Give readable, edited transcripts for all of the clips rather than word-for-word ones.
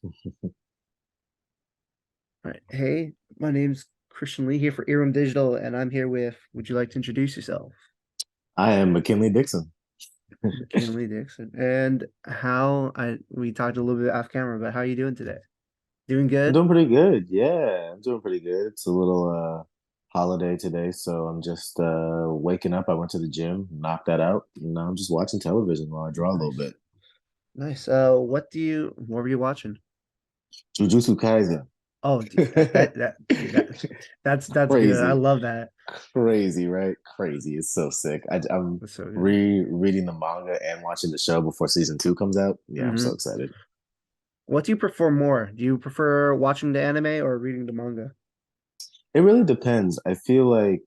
All right. Hey, my name's Christian Lee here for Earworm Digital, and I'm here with, would you like to introduce yourself? I am McKinley Dixon. McKinley Dixon. And we talked a little bit off camera, but how are you doing today? Doing I'm good? doing pretty good. Yeah, I'm doing pretty good. It's a little holiday today, so I'm just waking up. I went to the gym, knocked that out, and now I'm just watching television while I draw a little Nice. bit. Nice. What were you watching? Jujutsu Kaisen. Oh, dude, dude, that's good. I Crazy. love that. Crazy, right? Crazy. It's so sick. I'm That's so good. rereading the manga and watching the show before season two comes out. Yeah, I'm so Hmm. excited. What do you prefer more? Do you prefer watching the anime or reading the manga? It really depends. I feel like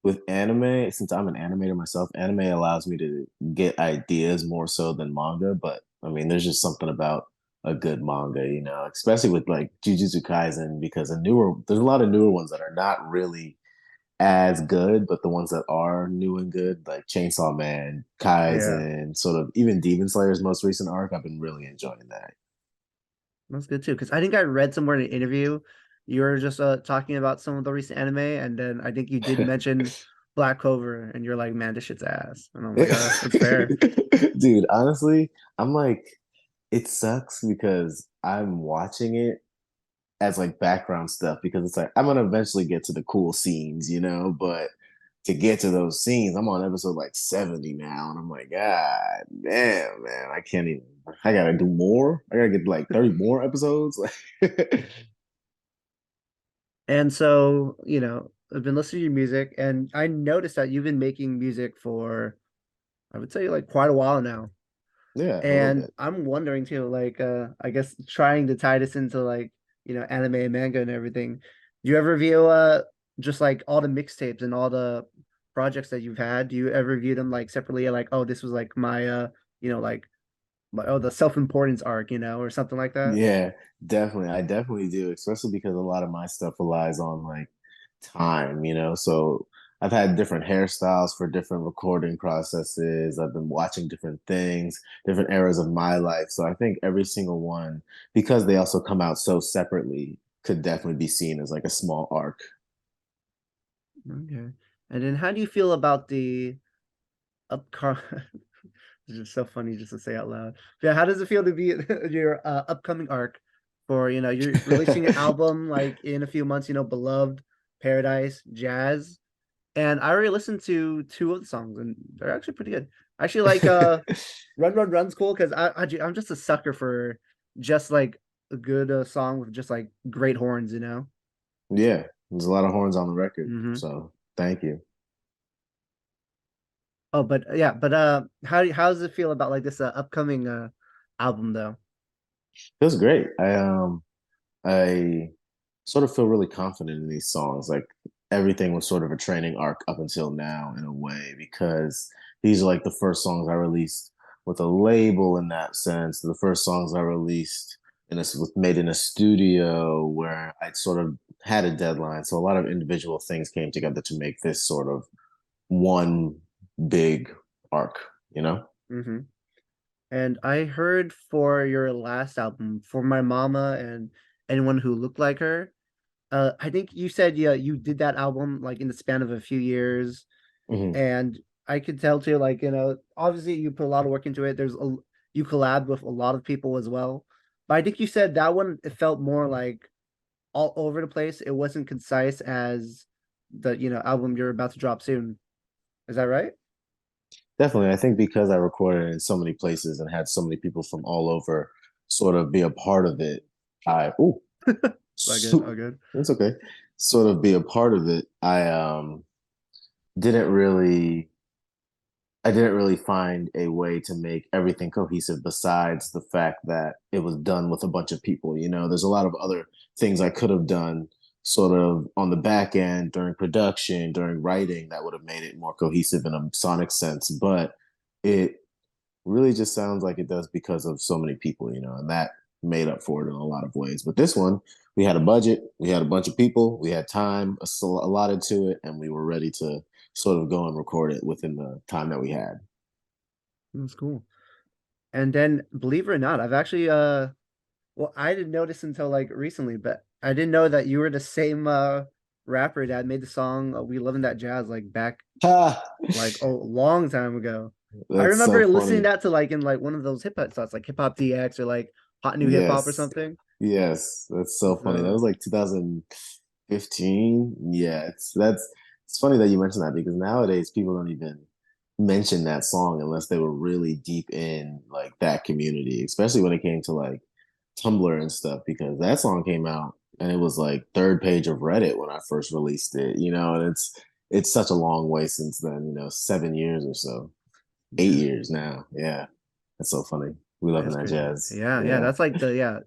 with anime, since I'm an animator myself, anime allows me to get ideas more so than manga. But I mean, there's just something about a good manga, especially with like Jujutsu Kaisen, because there's a lot of newer ones that are not really as good, but the ones that are new and good, like Chainsaw Man, Yeah, Kaizen, sort of even Demon Slayer's most recent arc, I've been really enjoying that. that's good too. Because I think I read somewhere in an interview you were just talking about some of the recent anime, and then I think you did mention Black Clover, and you're like, "Man, this shit's ass," and I'm like, "Oh, that's fair." Dude, honestly, I'm like, it sucks because I'm watching it as like background stuff because it's like I'm gonna eventually get to the cool scenes, but to get to those scenes, I'm on episode like 70 now, and I'm like, God damn, man, I can't even. I gotta do more. I gotta get like 30 more episodes. Like, And so, I've been listening to your music, and I noticed that you've been making music for, I would say, like quite a while now. yeah, a little And bit. I'm wondering too, like, I guess trying to tie this into like, anime and manga and everything. Do you ever view just like all the mixtapes and all the projects that you've had? Do you ever view them like separately, like, oh, this was like my like the self-importance arc, or something like that? Yeah, definitely. I definitely do, especially because a lot of my stuff relies on like time. So I've had different hairstyles for different recording processes. I've been watching different things, different eras of my life. So I think every single one, because they also come out so separately, could definitely be seen as like a small arc. Okay. And then how do you feel about the upcoming it's just so funny just to say out loud. Yeah, how does it feel to be your upcoming arc for, you're releasing an album like in a few months, Beloved, Paradise, Jazz. And I already listened to two of the songs and they're actually pretty good. I actually like Run Run Run's cool because I'm just a sucker for just like a good song with just like great horns. Yeah, there's a lot of horns on the record. Hmm. So thank you. Oh, but yeah, but how does it feel about like this upcoming album though? Feels great. I sort of feel really confident in these songs. Like everything was sort of a training arc up until now in a way, because these are like the first songs I released with a label in that sense. The first songs I released made in a studio where I sort of had a deadline. So a lot of individual things came together to make this sort of one big arc. Hmm. And I heard for your last album, For My Mama and Anyone Who Looked Like Her, I think you said yeah you did that album like in the span of a few years, Mhm. and I could tell too like obviously you put a lot of work into it. You collabed with a lot of people as well, but I think you said that one it felt more like all over the place. It wasn't concise as the album you're about to drop soon. Is that right? Definitely. I think because I recorded in so many places and had so many people from all over sort of be a part of it, All good, all so, good. it's okay. Sort of be a part of it. Didn't really I didn't really find a way to make everything cohesive besides the fact that it was done with a bunch of people. There's a lot of other things I could have done sort of on the back end during production, during writing that would have made it more cohesive in a sonic sense, but it really just sounds like it does because of so many people, and that made up for it in a lot of ways. But this one, we had a budget, we had a bunch of people, we had time allotted to it, and we were ready to sort of go and record it within the time that we had. That's cool. And then, believe it or not, I've actually Well, I didn't notice until like recently, but I didn't know that you were the same rapper that made the song "We Lovin' That Jazz" like back Ha! like a long time ago. I That's so remember listening funny. that to like in like one of those hip hop spots, like Hip Hop DX or like Hot New Hip Hop or Yes. something. Yes. That's so funny. That So was like 2015. Yeah, it's funny that you mentioned that because nowadays people don't even mention that song unless they were really deep in like that community, especially when it came to like Tumblr and stuff, because that song came out and it was like third page of Reddit when I first released it, and it's such a long way since then, 7 years or so. eight yeah, years now. Yeah. That's so funny. We loving that's that crazy. jazz. Yeah, yeah, Yeah. that's like the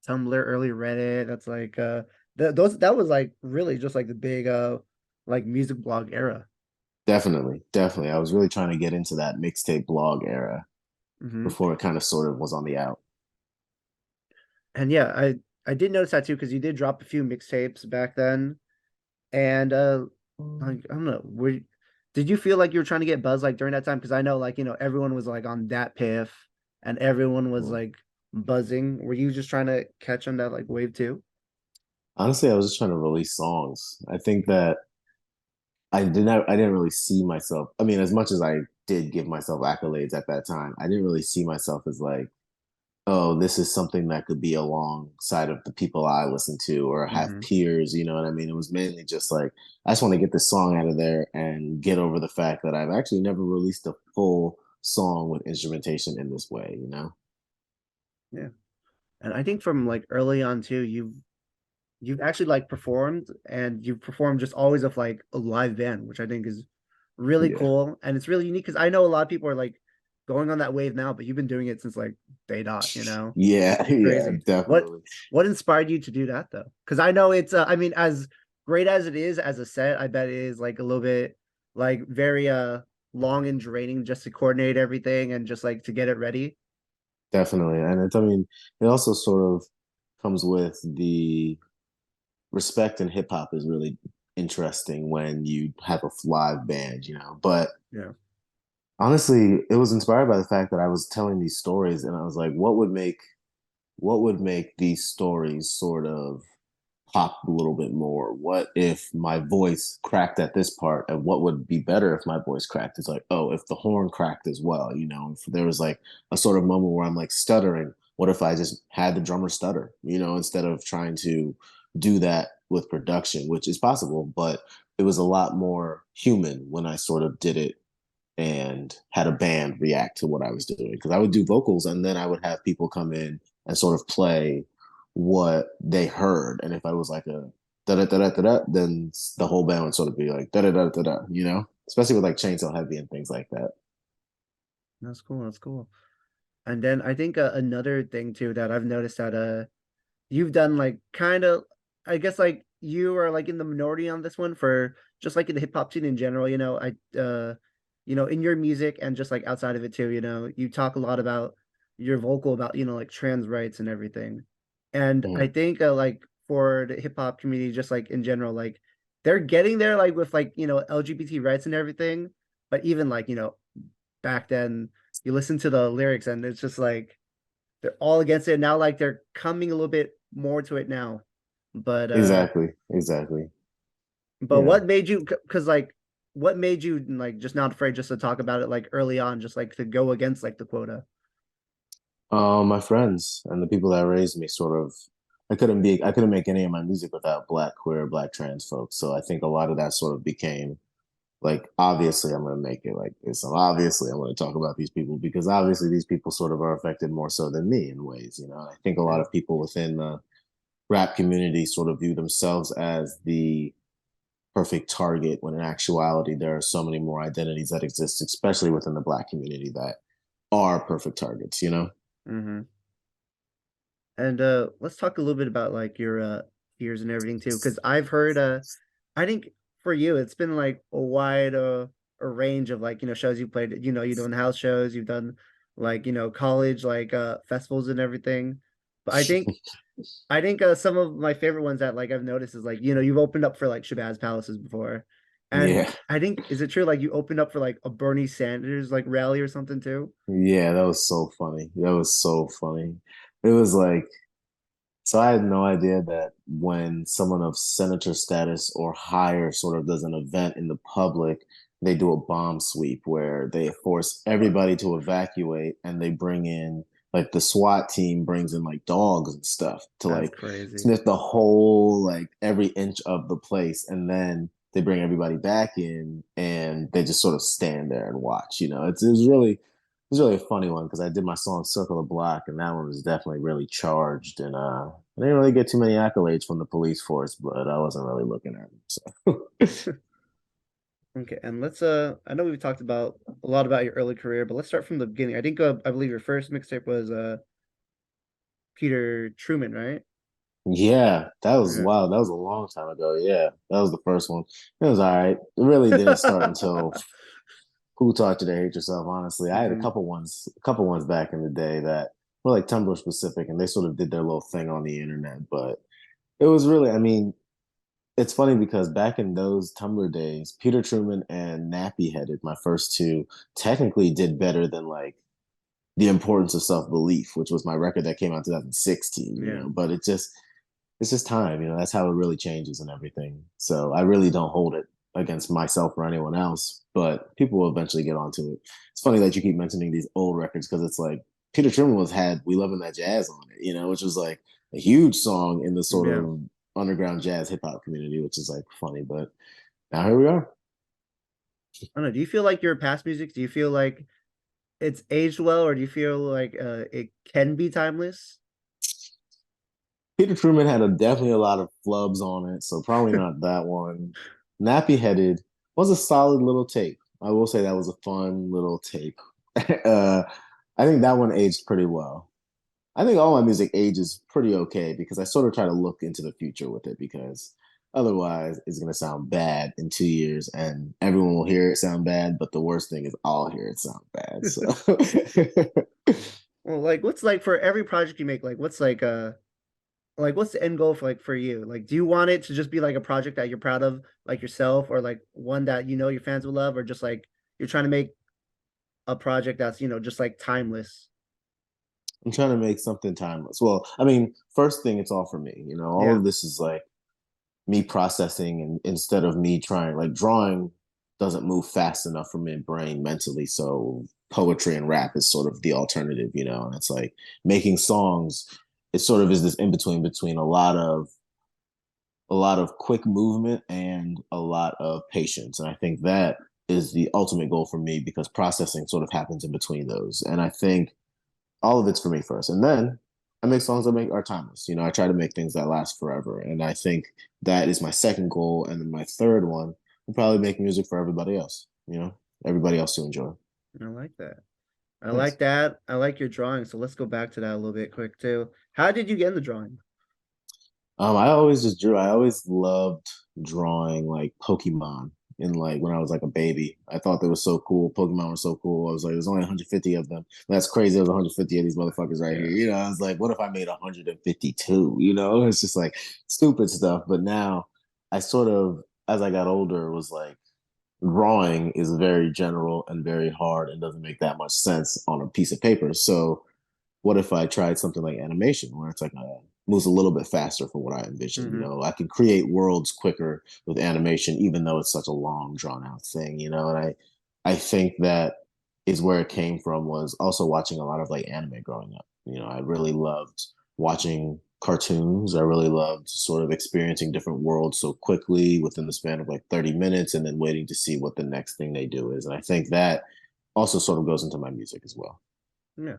Tumblr, early Reddit. That's like those that was like really just like the big like music blog era. Definitely. Definitely. I was really trying to get into that mixtape blog era Hmm. before it kind of sort of was on the out. And yeah, I did notice that too because you did drop a few mixtapes back then, and like I don't know, did you feel like you were trying to get buzz like during that time? Because I know like everyone was like on that piff, and everyone was Mm. like buzzing. Were you just trying to catch on that like wave too? Honestly, I was just trying to release songs. I think that I didn't really see myself. I mean, as much as I did give myself accolades at that time, I didn't really see myself as like, oh, this is something that could be alongside of the people I listen to or have Hmm. peers, you know what I mean? It was mainly just like, I just want to get this song out of there and get over the fact that I've actually never released a full song with instrumentation in this way, you know? Yeah, and I think from like early on too, you've actually like performed and you've performed just always with like a live band, which I think is really Yeah. cool and it's really unique because I know a lot of people are like going on that wave now, but you've been doing it since like day dot, Yeah, yeah, crazy. What definitely. what inspired you to do that though? Because I know it's I mean as great as it is as a set, I bet it is like a little bit like very long and draining just to coordinate everything and just like to get it ready. Definitely. And I mean, it also sort of comes with the respect in hip hop is really interesting when you have a live band, But Yeah. honestly, it was inspired by the fact that I was telling these stories and I was like, what would make these stories sort of pop a little bit more? What if my voice cracked at this part? And what would be better if my voice cracked? It's like, oh, if the horn cracked as well, if there was like a sort of moment where I'm like stuttering, what if I just had the drummer stutter, instead of trying to do that with production, which is possible, but it was a lot more human when I sort of did it and had a band react to what I was doing. Because I would do vocals and then I would have people come in and sort of play what they heard. And if I was like a da da da da da da, then the whole band would sort of be like da da da da da, especially with like Chainsaw Heavy and things like that. That's cool. That's cool. And then I think another thing too that I've noticed that you've done like kind of I guess like you are like in the minority on this one for just like in the hip hop scene in general, in your music and just like outside of it too, you talk a lot about your vocal about, like trans rights and everything. And I Mm. think like for the hip hop community, just like in general, like they're getting there like with like, LGBT rights and everything. But even like, back then you listen to the lyrics and it's just like they're all against it now. Like they're coming a little bit more to it now. But Exactly. Exactly. what Yeah. made you? Because like, what made you like just not afraid just to talk about it like early on, just like to go against like the quota? My friends and the people that raised me sort of I couldn't make any of my music without black queer, black trans folks. So I think a lot of that sort of became like obviously I'm going to make it like this. And obviously I'm going to talk about these people because obviously these people sort of are affected more so than me in ways. I think a lot Yeah. of people within the rap community sort of view themselves as the perfect target when in actuality there are so many more identities that exist, especially within the black community, that are perfect targets. Mm-hmm. And let's talk a little bit about like your peers and everything too, because I've heard I think for you it's been like a wide a range of like shows you played. You've done house shows, you've done like college like festivals and everything. But I think some of my favorite ones that like I've noticed is like you've opened up for like Shabazz Palaces before, and Yeah. I think is it true like you opened up for like a Bernie Sanders like rally or something too? Yeah, that was so funny. That was so funny. It was like So I had no idea that when someone of senator status or higher sort of does an event in the public, they do a bomb sweep where they force everybody to evacuate and they bring in like the SWAT team brings in like dogs and stuff to That's like crazy. sniff the whole like every inch of the place, and then they bring everybody back in and they just sort of stand there and watch. You know, it was really a funny one because I did my song "Circle the Block" and that one was definitely really charged, and I didn't really get too many accolades from the police force, but I wasn't really looking at them. So Okay, and let's I know we've talked about a lot about your early career, but let's start from the beginning. I think I believe your first mixtape was Peter Truman, right? yeah, that was Yeah. wow. That was a long time ago. Yeah, that was the first one. It was all right. It really didn't start until Who Taught You to Hate Yourself. Honestly, I had Hmm. a couple ones back in the day that were like Tumblr specific, and they sort of did their little thing on the internet. But it was really, I mean, it's funny because back in those Tumblr days, Peter Truman and Nappy Headed, my first two, technically did better than like The Importance of Self Belief, which was my record that came out in 2016, you Yeah. know, but it's just time, you know, that's how it really changes and everything. So I really don't hold it against myself or anyone else, but people will eventually get onto it. It's funny that you keep mentioning these old records because it's like Peter Truman was had We Lovin' That Jazz on it, you know, which was like a huge song in the sort Yeah. of underground jazz hip hop community, which is like funny, but now here we are. I don't know. Do you feel like your past music, do you feel like it's aged well, or do you feel like it can be timeless? Peter Truman had definitely a lot of flubs on it, so probably not that one. Nappy Headed was a solid little tape. I will say that was a fun little tape. uh, I think that one aged pretty well. I think all my music ages pretty okay because I sort of try to look into the future with it because otherwise it's going to sound bad in 2 years and everyone will hear it sound bad, but the worst thing is I'll hear it sound bad. So Well, like what's like for every project you make, like what's the end goal for like for you? Like do you want it to just be like a project that you're proud of like yourself, or like one that you know your fans will love, or just like you're trying to make a project that's, just like timeless? I'm trying to make something timeless. Well, I mean, first thing, it's all for me. You know, all Yeah. of this is like me processing, and instead of me trying, like drawing doesn't move fast enough for my brain mentally. So poetry and rap is sort of the alternative, you know, and it's like making songs. It sort of is this in between a lot of quick movement and a lot of patience. And I think that is the ultimate goal for me because processing sort of happens in between those. And I think all of it's for me first, and then I make songs that make are timeless. You know, I try to make things that last forever, and I think that is my second goal. And then my third one will probably make music for everybody else. You know, everybody else to enjoy. I like that. I like Thanks. that. I like your drawing. So let's go back to that a little bit quick too. How did you get in the drawing? I always just drew. I always loved drawing like Pokemon in like when I was like a baby. I thought they were so cool. Pokemon were so cool. I was like, there's only 150 of them. That's crazy. There's 150 of these motherfuckers right here. Yeah. You know, I was like, what if I made 152? You know, it's just like stupid stuff. But now I sort of, as I got older, was like, drawing is very general and very hard and doesn't make that much sense on a piece of paper. So what if I tried something like animation where it's like moves a little bit faster for what I envision? You Hmm. know, I can create worlds quicker with animation, even though it's such a long, drawn out thing. You know, and I think that is where it came from. Was also watching a lot of like anime growing up. You know, I really loved watching cartoons. I really loved sort of experiencing different worlds so quickly within the span of like 30 minutes and then waiting to see what the next thing they do is. And I think that also sort of goes into my music as well. Yeah.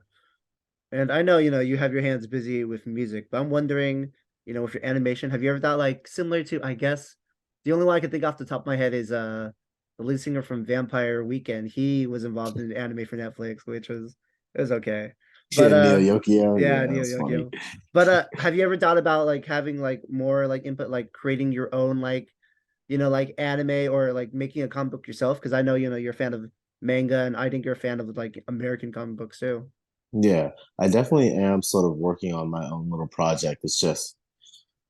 And I know, you have your hands busy with music, but I'm wondering, with your animation, have you ever thought like similar to, I guess, the only one I can think off the top of my head is the lead singer from Vampire Weekend. He was involved in anime for Netflix, which was it was okay. But Yeah, Neo Yokio. yeah, Yeah, Neo that's funny. Yokio. But have you ever thought about like having like more like input, like creating your own like, like anime, or like making a comic book yourself? Because I know, you're a fan of manga, and I think you're a fan of like American comic books too. Yeah, I definitely am sort of working on my own little project. It's just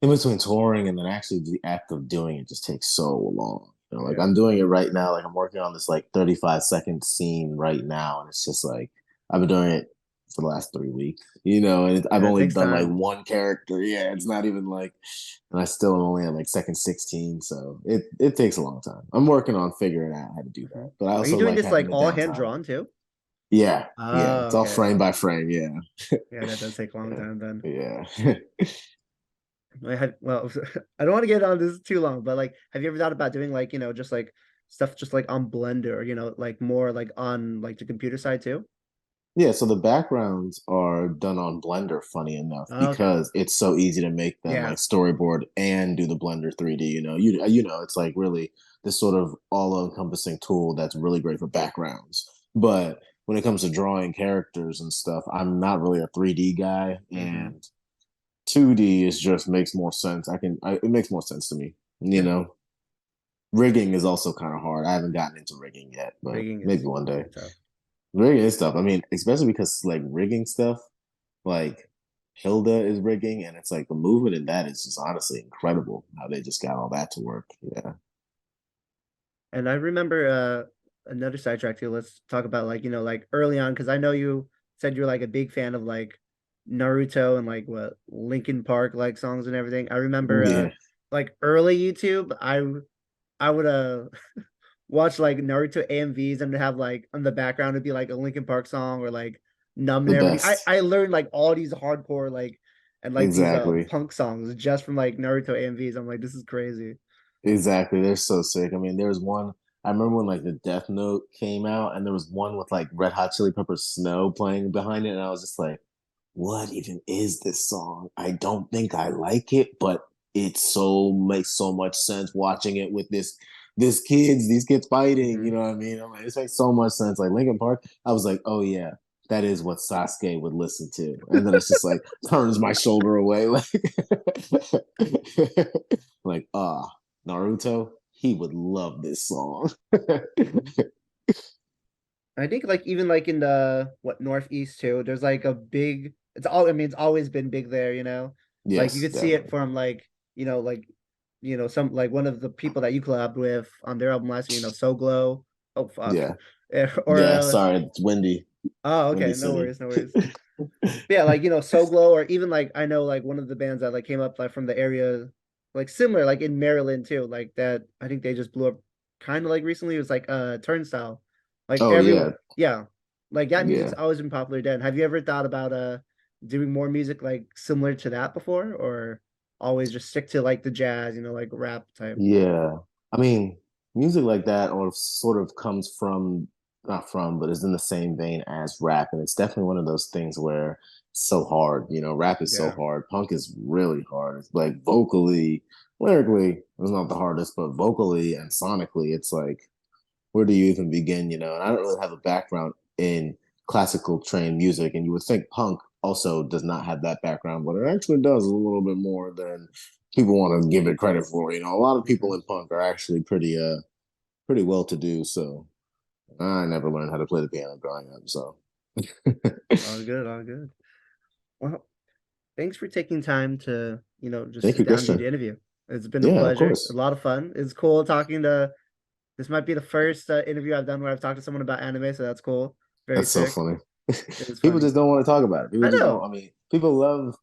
in between touring and then actually the act of doing it just takes so long. You know, like Yeah. I'm doing it right now. Like I'm working on this like 35-second scene right now, and it's just like I've been doing it for the last 3 weeks, you know, and I've Yeah, it only takes done like time. one character. Yeah, it's not even like, and I still am only at like second 16, so it takes a long time. I'm working on figuring out how to do Mhm. that, but I Are you also doing like this having like the all hand downtime. drawn too? Yeah, yeah, Oh, it's all okay. frame by frame. Yeah, Yeah, that does take a long yeah, time then. yeah. Well, I don't want to get on this too long, but like, have you ever thought about doing like, just like stuff just like on Blender, like more like on like the computer side too? Yeah, so the backgrounds are done on Blender, funny enough, Oh, okay. because it's so easy to make them Yeah. like storyboard and do the Blender 3D. You know, it's like really this sort of all-encompassing tool that's really great for backgrounds. But when it comes to drawing characters and stuff, I'm not really a 3D guy, Hmm. and 2D is just makes more sense. It makes more sense to me. You Yeah. know, rigging is also kind of hard. I haven't gotten into rigging yet, but Rigging maybe is one day. pretty tough. Rigging is stuff. I mean, especially because like rigging stuff, like Hilda is rigging, and it's like the movement in that is just honestly incredible how they just got all that to work. Yeah. And I remember another sidetrack too. Let's talk about like, like early on, because I know you said you're like a big fan of like Naruto and like what Linkin Park like songs and everything. I remember Yeah. like early YouTube, I would watch like Naruto AMVs and have like on the background it'd be like a Linkin Park song or like Numb The and everything. I best. I learned like all these hardcore like and like these Exactly. punk songs just from like Naruto AMVs. I'm like, this is crazy. Exactly. They're so sick. I mean, there's one I remember when like the Death Note came out, and there was one with like Red Hot Chili Peppers Snow playing behind it, and I was just like, what even is this song? I don't think I like it, but it so makes so much sense watching it with these kids fighting. You Hmm. know what I mean? I'm like, this makes so much sense. Like Linkin Park, I was like, oh yeah, that is what Sasuke would listen to. And then it's just like turns my shoulder away, like Naruto, he would love this song. I think like even like in the what Northeast too, there's like a big I mean it's always been big there, Like you Yes, could see it definitely. from like, some like one of the people that you collabed with on their album last year, So Glow. Oh fuck. Yeah, Or yeah. Sorry, it's windy, oh windy okay, no city. worries, no worries. Yeah, like So Glow, or even like I know like one of the bands that like came up like from the area, like similar, like in Maryland too, like that I think they just blew up kind of like recently. It was like Turnstile. Like Oh everyone, yeah, yeah. Like that music's yeah. always been popular then. Have you ever thought about doing more music like similar to that before, or always just stick to like the jazz, like rap type? Yeah. I mean, music like that or sort of comes from, not from, but is in the same vein as rap. And it's definitely one of those things where it's so hard. You know, rap is so Yeah. hard. Punk is really hard. It's like vocally, lyrically, it's not the hardest, but vocally and sonically, it's like, where do you even begin? You know, and I don't really have a background in classical trained music, and you would think punk also does not have that background, but it actually does a little bit more than people want to give it credit for. You know, a lot of Hmm. people in punk are actually pretty well to do. So I never learned how to play the piano growing up. So All good, all good. Well, thanks for taking time to, just thank sit you, down and do Christian. the interview. It's been a Yeah, of pleasure, a course. lot of fun. It's cool talking to. This might be the first interview I've done where I've talked to someone about anime, so that's cool. Very That's so sick. funny. It was People funny. just don't want to talk about it. People I just don't. know. I mean, people love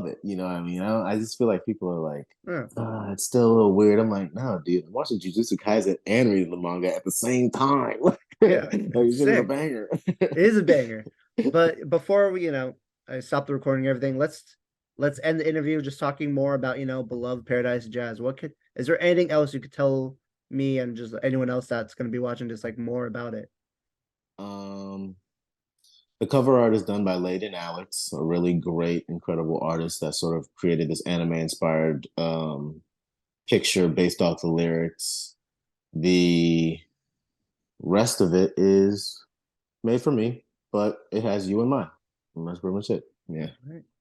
it. You know what I mean? I just feel like people are like, Yeah, it's still a little weird. I'm like, no, dude, I'm watching Jujutsu Kaisen and reading the manga at the same time. Like, yeah, it's shit is a sick. banger. It is a banger. But before we, I stop the recording and everything, let's end the interview just talking more about, beloved Paradise Jazz. Is there anything else you could tell me and just anyone else that's gonna be watching just like more about it? um, the cover art is done by Layden Alex, a really great, incredible artist that sort of created this anime inspired picture based off the lyrics. The rest of it is made for me, but it has you in mind. And that's pretty much it. Yeah. All right.